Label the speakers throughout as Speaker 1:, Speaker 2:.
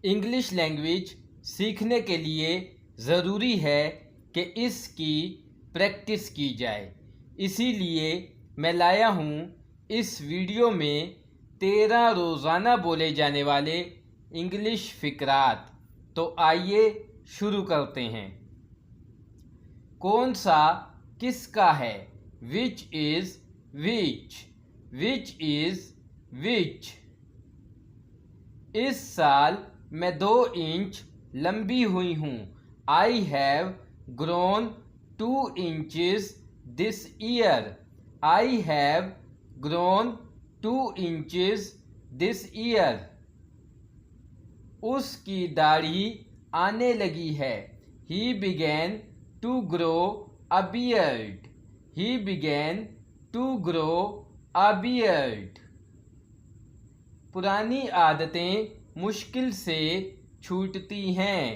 Speaker 1: English language सीखने के लिए ज़रूरी है कि इसकी प्रैक्टिस की जाए। इसीलिए मैं लाया हूँ इस वीडियो में 13 रोज़ाना बोले जाने वाले इंग्लिश फ़िक्रात। तो आइए शुरू करते हैं। कौन सा किसका है? Which is which, which is which. इस साल मैं 2 इंच लंबी हुई हूँ। I have grown 2 inches this year. I have grown 2 inches this year. उसकी दाढ़ी आने लगी है। He began to grow a beard. He began to grow a beard. पुरानी आदतें मुश्किल से छूटती हैं।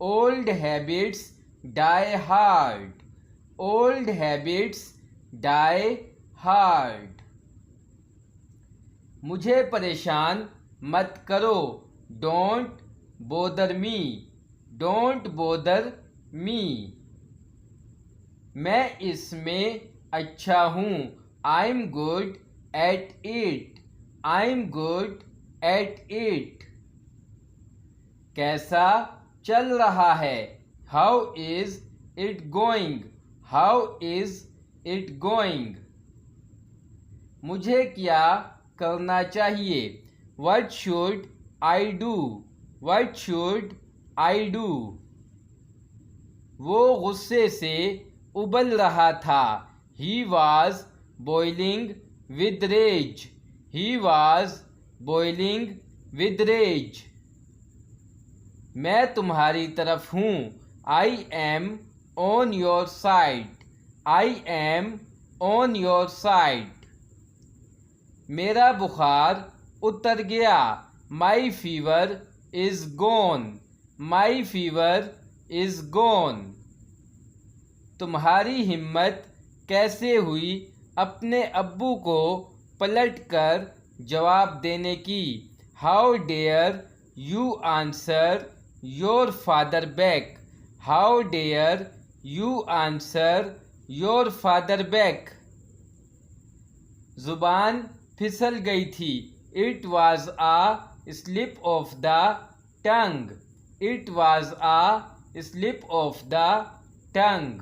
Speaker 1: Old habits die hard. Old habits die hard. मुझे परेशान मत करो। Don't bother me. Don't bother me. मैं इसमें अच्छा हूँ। I am good at it. I am good at it. कैसा चल रहा है? How is it going. How is it going. मुझे क्या करना चाहिए? What should I do. What should I do. वो गुस्से से उबल रहा था। He was boiling with rage. He was boiling with rage. मैं तुम्हारी तरफ हूँ। I am on your side. I am on your side. मेरा बुखार उतर गया। My fever is gone. My fever is gone. तुम्हारी हिम्मत कैसे हुई अपने अब्बू को पलट कर जवाब देने की? How dare you answer your father back. How dare you answer your father back. ज़ुबान फिसल गई थी। It was a slip of the tongue. It was a slip of the tongue.